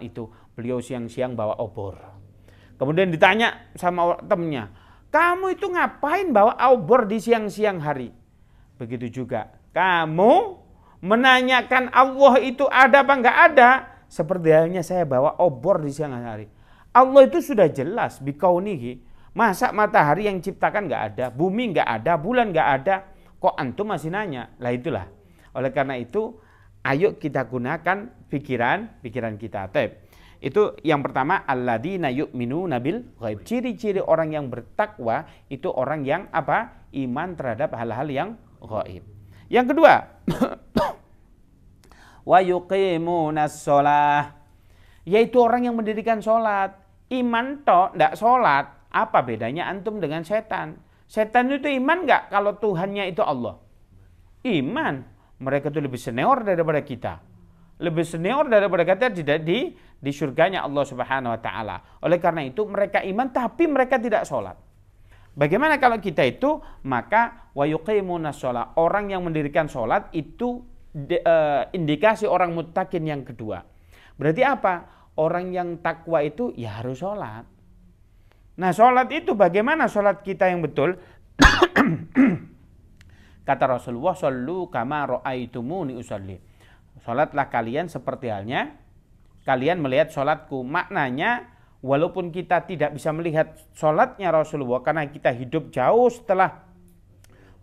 itu beliau siang-siang bawa obor. Kemudian ditanya sama temennya, kamu itu ngapain bawa obor di siang-siang hari? Begitu juga, kamu menanyakan Allah itu ada apa enggak ada, seperti halnya saya bawa obor di siang hari. Allah itu sudah jelas, bikaunihi. Masa matahari yang ciptakan enggak ada, bumi enggak ada, bulan enggak ada, kok antum masih nanya? Lah itulah. Oleh karena itu, ayo kita gunakan pikiran kita. Itu yang pertama, alladzina yu'minuna bil ghaib. Ciri-ciri orang yang bertakwa itu orang yang apa? Iman terhadap hal-hal yang ghaib. Yang kedua, wa yuqimunas shalah, yaitu orang yang mendirikan sholat. Iman toh ndak sholat, apa bedanya antum dengan setan? Setan itu iman nggak kalau Tuhannya itu Allah? Iman. Mereka itu lebih senior daripada kita. Lebih senior daripada kita di surganya Allah Subhanahu wa taala. Oleh karena itu mereka iman tapi mereka tidak sholat. Bagaimana kalau kita itu? Maka wa yuqimunas shalah, orang yang mendirikan sholat itu indikasi orang muttaqin yang kedua. Berarti apa? Orang yang takwa itu ya harus sholat. Nah, sholat itu bagaimana sholat kita yang betul? Kata Rasulullah, "Shallu kama ra'aitumuni usalli." Sholatlah kalian seperti halnya kalian melihat sholatku. Maknanya walaupun kita tidak bisa melihat sholatnya Rasulullah karena kita hidup jauh setelah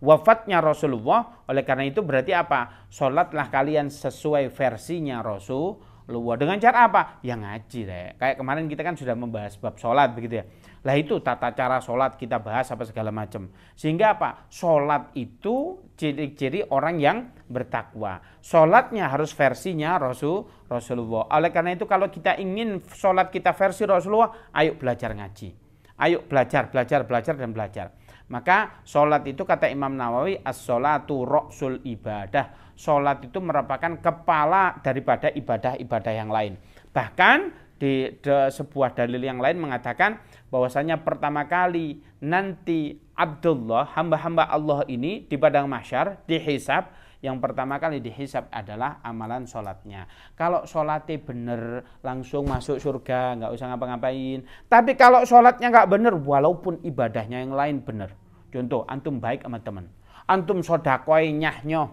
wafatnya Rasulullah, oleh karena itu berarti apa? Sholatlah kalian sesuai versinya Rasulullah. Dengan cara apa? Ya ngaji deh. Kayak kemarin kita kan sudah membahas bab sholat begitu ya. Lah itu tata cara sholat kita bahas apa segala macam. Sehingga apa? Sholat itu ciri-ciri orang yang bertakwa. Sholatnya harus versinya Rasulullah. Oleh karena itu kalau kita ingin sholat kita versi Rasulullah, ayo belajar ngaji. Ayo belajar dan belajar. Maka sholat itu kata Imam Nawawi, as-sholatu ra'sul ibadah. Sholat itu merupakan kepala daripada ibadah-ibadah yang lain. Bahkan di sebuah dalil yang lain mengatakan bahwasanya pertama kali nanti Abdullah, hamba-hamba Allah ini di padang mahsyar dihisab, yang pertama kali dihisab adalah amalan sholatnya. Kalau sholatnya benar langsung masuk surga, nggak usah ngapa-ngapain. Tapi kalau sholatnya nggak benar, walaupun ibadahnya yang lain benar. Contoh, antum baik sama teman, antum sodakoi nyahnyoh,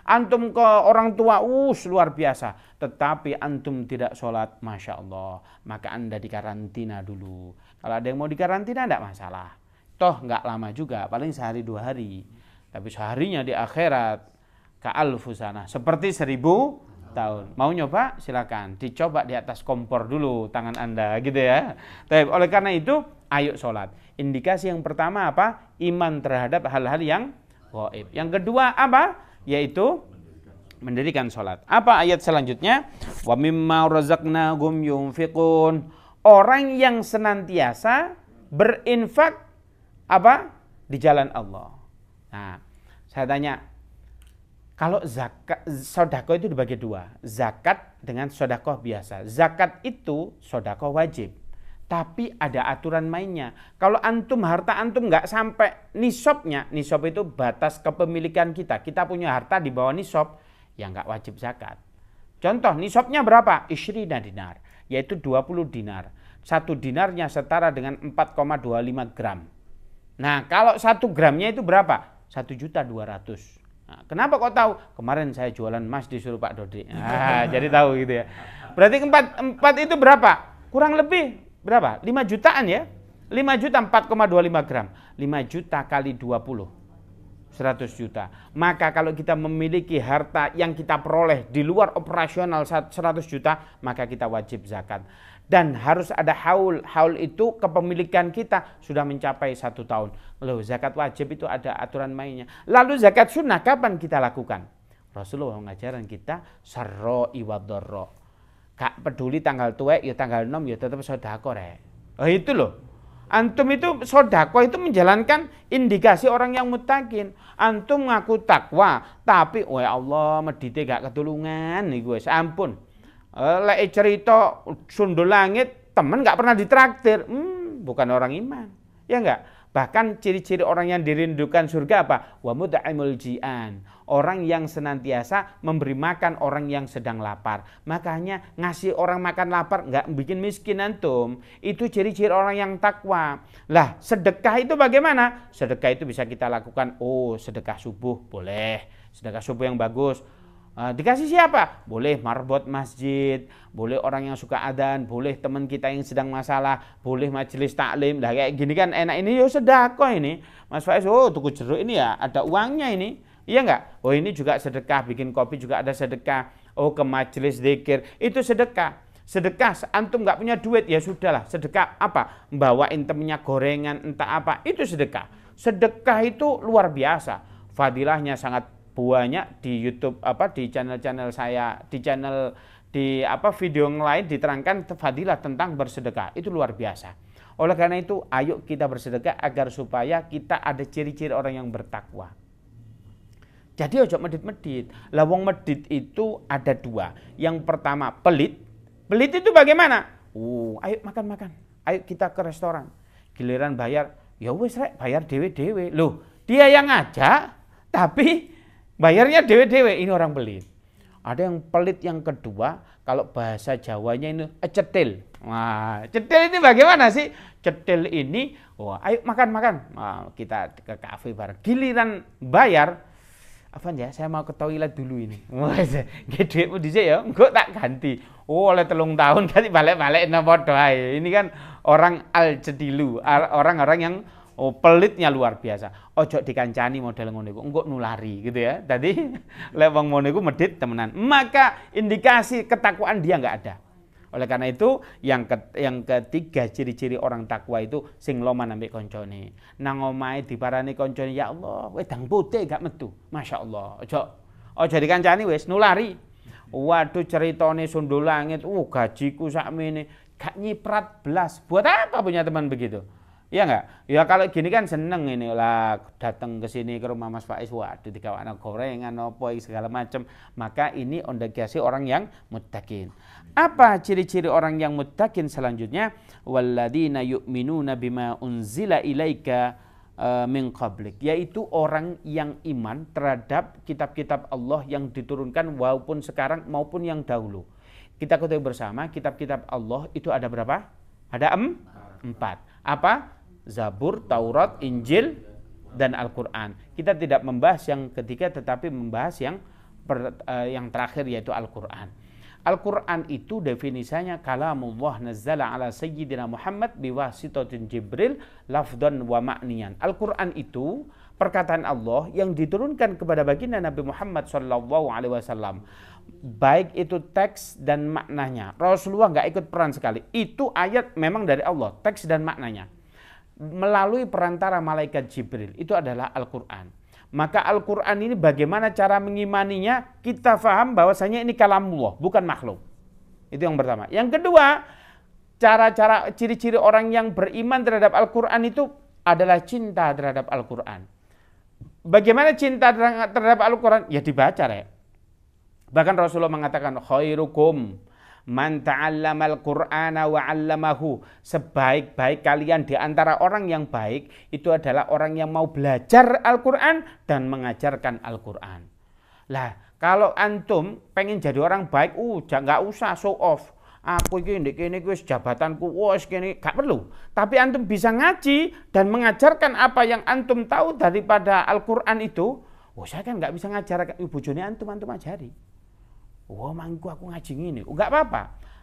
antum ke orang tua, luar biasa. Tetapi antum tidak sholat, Masya Allah. Maka Anda dikarantina dulu. Kalau ada yang mau dikarantina, tidak masalah. Toh nggak lama juga, paling sehari 2 hari. Tapi seharinya di akhirat, ka'alfusana, seperti 1000 tahun. Mau nyoba? Silakan. Dicoba di atas kompor dulu tangan Anda, gitu ya. Tapi oleh karena itu, ayo sholat. Indikasi yang pertama apa? Iman terhadap hal-hal yang gaib. Yang kedua apa? Yaitu mendirikan sholat. Apa ayat selanjutnya? Wa mimma razaqnahum yunfiqun. Orang yang senantiasa berinfak apa? Di jalan Allah. Nah, saya tanya, kalau zakat, sedekah itu dibagi 2. Zakat dengan sedekah biasa. Zakat itu sedekah wajib. Tapi ada aturan mainnya. Kalau antum harta antum nggak sampai nisabnya, nisab itu batas kepemilikan kita. Kita punya harta di bawah nisab, ya nggak wajib zakat. Contoh, nisabnya berapa? Isyrina dinar, yaitu 20 dinar. 1 dinarnya setara dengan 4,25 gram. Nah, kalau 1 gramnya itu berapa? 1.200.000. Nah, kenapa kok tahu? Kemarin saya jualan emas disuruh Pak Dodi. Nah, jadi tahu gitu ya. Berarti 4 itu berapa? Kurang lebih berapa? 5 jutaan ya? 5 juta 4,25 gram. 5 juta kali 20. 100 juta. Maka kalau kita memiliki harta yang kita peroleh di luar operasional 100 juta, maka kita wajib zakat. Dan harus ada haul. Haul itu kepemilikan kita sudah mencapai 1 tahun. Loh, zakat wajib itu ada aturan mainnya. Lalu zakat sunnah kapan kita lakukan? Rasulullah mengajarkan kita sarra'i wa dharra. Gak peduli tanggal tuwek ya tanggal 6 ya tetap sedekah rek. Oh itu loh. Antum itu sedekah itu menjalankan indikasi orang yang muttaqin. Antum ngaku takwa, tapi oh ya Allah medite gak ketulungan niku wis ampun. Lek cerita sundul langit temen gak pernah ditraktir. Bukan orang iman. Ya enggak? Bahkan ciri-ciri orang yang dirindukan surga apa? Wa mut'imul ji'an. Orang yang senantiasa memberi makan orang yang sedang lapar. Makanya ngasih orang makan lapar nggak bikin miskin antum. Itu ciri-ciri orang yang takwa. Lah, sedekah itu bagaimana? Sedekah itu bisa kita lakukan. Oh, sedekah subuh boleh. Sedekah subuh yang bagus. Dikasih siapa? Boleh marbot masjid, boleh orang yang suka adzan, boleh teman kita yang sedang masalah, boleh majelis taklim. Lah kayak gini kan enak, ini yo sedekah ini. Mas Faiz, oh tuku jeruk ini ya ada uangnya ini. Iya enggak? Oh ini juga sedekah, bikin kopi juga ada sedekah. Oh ke majelis zikir, itu sedekah. Sedekah antum enggak punya duit ya sudahlah, sedekah apa? Bawain temennya gorengan entah apa, itu sedekah. Sedekah itu luar biasa. Fadilahnya sangat banyak di YouTube di channel-channel saya, di video yang lain diterangkan fadilah tentang bersedekah. Itu luar biasa. Oleh karena itu, ayo kita bersedekah agar supaya kita ada ciri-ciri orang yang bertakwa. Jadi ojo medit-medit. Lah wong medit itu ada dua. Yang pertama pelit. Pelit itu bagaimana? Ayo makan-makan. Ayo kita ke restoran. Giliran bayar, ya wis rek, bayar dewe-dewe. Loh, dia yang ngajak tapi bayarnya dewe-dewe, ini orang pelit. Ada yang pelit yang kedua, kalau bahasa Jawanya ini cetil. Wah, cetil ini bagaimana sih? Cetil ini, ayo makan-makan. Kita ke kafe bareng. Giliran bayar, ya, saya mau ke toilet dulu ini. Wah, duitmu dhisik ya, engko tak ganti. Oleh 3 tahun ganti balik-balik padha ae. Ini kan orang al-cedilu, orang-orang yang pelitnya luar biasa. Ojo dikancani model ngono iku, engko nulari gitu ya. Tadi lek wong ngono iku medhit temenan. Maka indikasi ketakwaan dia enggak ada. Oleh karena itu yang ketiga ciri-ciri orang takwa itu sing loman ambek koncone. Nang omahe diparani koncone, ya Allah, wedang putih gak metu. Masyaallah. Ojo dikancani wis nulari. Waduh ceritane sundul langit, gajiku sakmene, gak nyiprat blas. Buat apa punya teman begitu? Iya enggak? Ya kalau gini kan seneng ini lah datang ke sini ke rumah Mas Faiz, waduh dikawana gorengan apa segala macam. Maka ini ondegasi orang yang muttaqin. Apa ciri-ciri orang yang muttaqin selanjutnya? Walladzina yu'minuna bima unzila ilaika min qablik, yaitu orang yang iman terhadap kitab-kitab Allah yang diturunkan walaupun sekarang maupun yang dahulu. Kita ketahui bersama kitab-kitab Allah itu ada berapa? Ada 4. Apa? Zabur, Taurat, Injil, dan Al-Quran. Kita tidak membahas yang ketiga tetapi membahas yang terakhir yaitu Al-Quran. Al-Quran itu definisinya kalamullah nazzala ala sayyidina Muhammad biwasitatin Jibril lafdan wa ma'niyan. Al-Quran itu perkataan Allah yang diturunkan kepada baginda Nabi Muhammad SAW. Baik itu teks dan maknanya. Rasulullah nggak ikut peran sekali. Itu ayat memang dari Allah, teks dan maknanya. Melalui perantara malaikat Jibril, itu adalah Al-Quran. Maka Al-Quran ini bagaimana cara mengimaninya? Kita faham bahwasanya ini kalamullah, bukan makhluk. Itu yang pertama. Yang kedua, cara-cara ciri-ciri orang yang beriman terhadap Al-Quran itu adalah cinta terhadap Al-Quran. Bagaimana cinta terhadap Al-Quran? Ya dibaca ya. Bahkan Rasulullah mengatakan khairukum man ta'allamal Qur'ana wa 'allamahu. Sebaik-baik kalian di antara orang yang baik itu adalah orang yang mau belajar Al-Qur'an dan mengajarkan Al-Qur'an. Lah, kalau antum pengen jadi orang baik, enggak usah show off. Aku iki ndek kene wis jabatanku wis kene, gak perlu. Tapi antum bisa ngaji dan mengajarkan apa yang antum tahu daripada Al-Qur'an itu. Saya kan enggak bisa ngajar bojone antum ajari. Mangku aku ngaji ngene. Enggak apa-apa.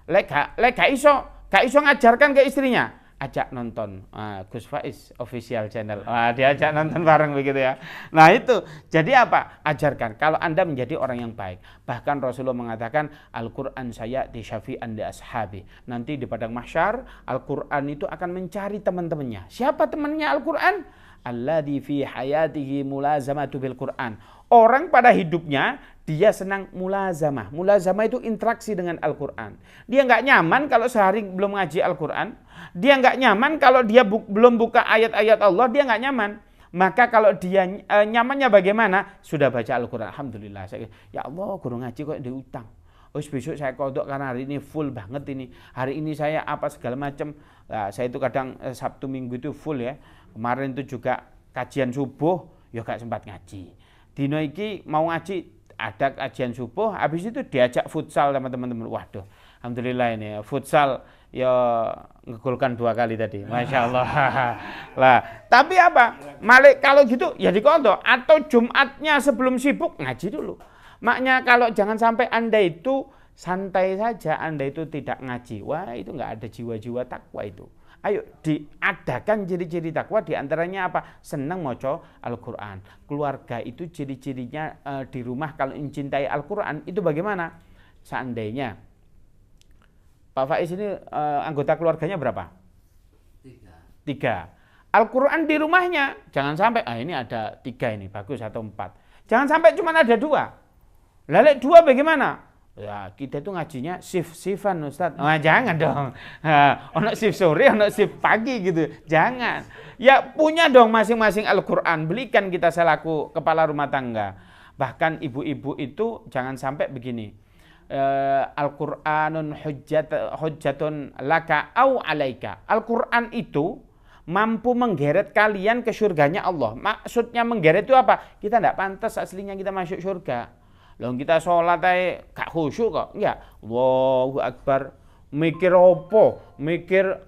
Lek gak iso ngajarkan ke istrinya, ajak nonton Gus Faiz official channel. Diajak nonton bareng begitu ya. Nah itu, jadi apa? Ajarkan. Kalau Anda menjadi orang yang baik. Bahkan Rasulullah mengatakan Al-Quran saya di syafi'an di ashabi. Nanti di padang mahsyar Al-Quran itu akan mencari teman-temannya. Siapa temannya Al-Quran? Alladzi fi hayatihi mulazamatu bil Quran. Orang pada hidupnya dia senang mulazamah. Mulazamah itu interaksi dengan Al-Quran. Dia nggak nyaman kalau sehari belum ngaji Al-Quran. Dia nggak nyaman kalau dia belum buka ayat-ayat Allah. Dia nggak nyaman. Maka kalau dia nyamannya bagaimana? Sudah baca Al-Quran. Alhamdulillah. Ya Allah, guru ngaji kok diutang. Besok saya kodok karena hari ini full banget ini. Hari ini saya apa segala macam. Nah, saya itu kadang Sabtu Minggu itu full ya. Kemarin itu juga kajian subuh, ya gak sempat ngaji. Dino iki mau ngaji, ada kajian subuh, habis itu diajak futsal sama teman-teman. Waduh, alhamdulillah ini futsal ya ngegolkan 2 kali tadi, masya Allah. Lah, tapi apa? Malik kalau gitu ya dikontok atau Jumatnya sebelum sibuk ngaji dulu. Maknya kalau jangan sampai Anda itu santai saja, Anda itu tidak ngaji. Wah, itu nggak ada jiwa-jiwa takwa itu. Ayo diadakan ciri-ciri takwa, diantaranya apa? Senang maca Al-Quran. Keluarga itu ciri-cirinya di rumah kalau mencintai Al-Quran itu bagaimana? Seandainya Pak Faiz ini anggota keluarganya berapa? 3. Al-Quran di rumahnya jangan sampai ini ada 3 ini bagus atau 4. Jangan sampai cuma ada 2. Lalu 2 bagaimana? Ya, kita itu ngajinya shift-shiftan Ustaz. Jangan dong. Ono shift sore, ono shift pagi gitu. Jangan. Ya punya dong masing-masing Al-Qur'an. Belikan kita selaku kepala rumah tangga. Bahkan ibu-ibu itu jangan sampai begini. Al-Qur'anun hujjatun laka au alaika. Al-Qur'an itu mampu menggeret kalian ke surganya Allah. Maksudnya menggeret itu apa? Kita tidak pantas aslinya kita masuk surga. Lalu kita sholat aja gak khusyuk kok. Enggak. Allahu Akbar. Mikir opo? Mikir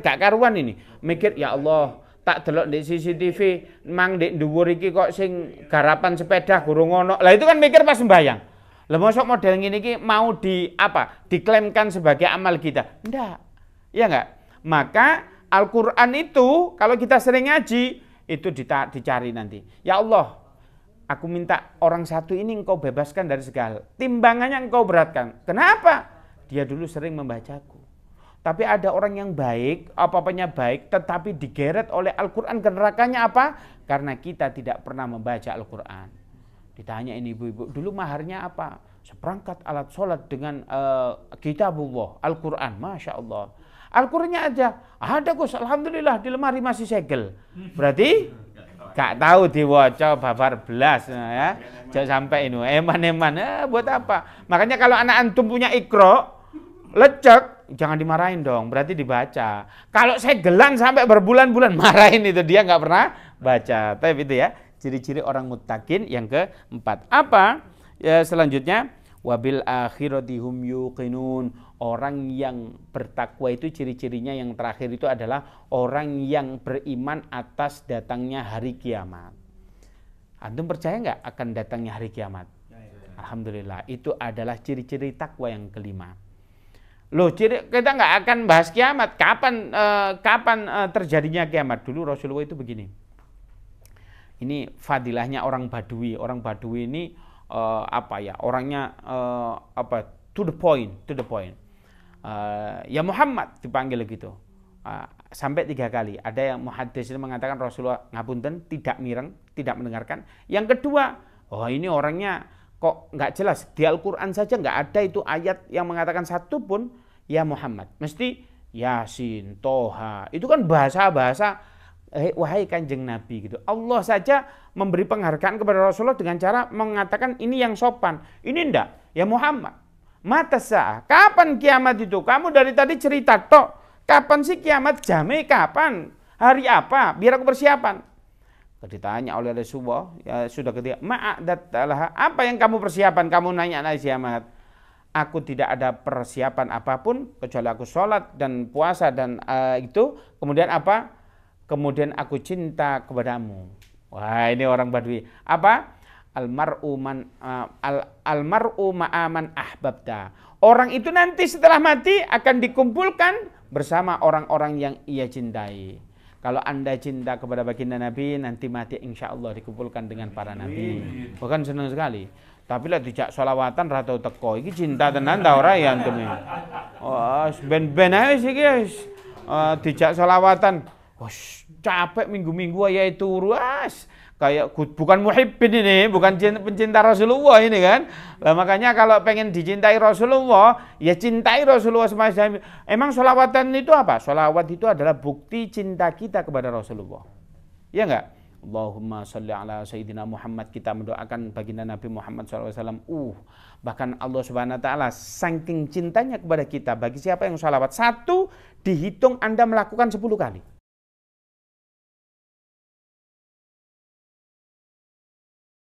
gak karuan ini. Mikir ya Allah, tak delok di CCTV mang di dhuwur iki kok sing garapan sepeda gurung ono. Lah itu kan mikir pas sembahyang. Lah mosok model ngene iki mau diklaimkan sebagai amal kita. Enggak. Iya enggak? Maka Al-Qur'an itu kalau kita sering ngaji itu dicari nanti. Ya Allah, aku minta orang satu ini engkau bebaskan dari segala. Timbangannya engkau beratkan. Kenapa? Dia dulu sering membacaku. Tapi ada orang yang baik, apa-apanya baik, tetapi digeret oleh Al-Quran ke nerakanya apa? Karena kita tidak pernah membaca Al-Quran. Ditanya ini ibu-ibu, dulu maharnya apa? Seperangkat alat sholat dengan kitabullah, Al-Quran. Masya Allah. Al-Qurannya aja. Ada Gus, alhamdulillah di lemari masih segel. Berarti gak tahu diwaca babar belas ya. Jangan sampai ini eman-eman buat apa? Makanya kalau anak antum punya Iqra lecek, jangan dimarahin dong, berarti dibaca. Kalau segelan sampai berbulan-bulan marahin itu dia nggak pernah baca. Tapi itu ya, ciri-ciri orang muttaqin yang keempat. Apa? Ya, selanjutnya wabil akhirati hum yuqinun. Orang yang bertakwa itu ciri-cirinya yang terakhir itu adalah orang yang beriman atas datangnya hari kiamat. Antum percaya nggak akan datangnya hari kiamat? Alhamdulillah, itu adalah ciri-ciri takwa yang kelima. Loh, kita nggak akan bahas kiamat. Kapan terjadinya kiamat? Dulu Rasulullah itu begini. Ini fadilahnya orang Badui. Orang Badui ini orangnya to the point. Ya Muhammad dipanggil gitu. Sampai 3 kali. Ada yang muhaddits ini mengatakan Rasulullah ngapunten, tidak mireng, tidak mendengarkan. Yang kedua, ini orangnya kok nggak jelas. Di Al-Quran saja nggak ada itu ayat yang mengatakan satu pun ya Muhammad. Mesti Yasin, Toha. Itu kan bahasa-bahasa wahai kanjeng Nabi gitu. Allah saja memberi penghargaan kepada Rasulullah dengan cara mengatakan ini yang sopan. Ini enggak, ya Muhammad. Mata sah. Kapan kiamat itu? Kamu dari tadi cerita tok. Kapan sih kiamat? Jamnya kapan? Hari apa? Biar aku persiapan. Ditanya oleh Rasulullah, ya sudah ketika ma'adatlah, apa yang kamu persiapan? Kamu nanya kiamat. Aku tidak ada persiapan apapun kecuali aku sholat dan puasa dan itu. Kemudian apa? Kemudian aku cinta kepadamu. Wah, ini orang Badui. Apa? Almar'u ma'aman ahbabta. Orang itu nanti setelah mati akan dikumpulkan bersama orang-orang yang ia cintai. Kalau Anda cinta kepada baginda Nabi, nanti mati insya Allah dikumpulkan dengan para nabi. Bukan senang sekali. Tapi lah dijak sholawatan ratau teko. Ini cinta tenan ta ora ya antum ini. Ben-ben ae sih guys. Dijak sholawatan. Capek minggu-minggu aja turu. Kayak bukan muhibbin ini, bukan pencinta Rasulullah ini kan. Lah makanya kalau pengen dicintai Rasulullah, ya cintai Rasulullah semasa. Emang sholawatan itu apa? Sholawat itu adalah bukti cinta kita kepada Rasulullah. Ya enggak? Allahumma sholli ala sayyidina Muhammad, kita mendoakan baginda Nabi Muhammad SAW. Bahkan Allah Subhanahu wa taala saking cintanya kepada kita, bagi siapa yang sholawat satu dihitung Anda melakukan 10 kali.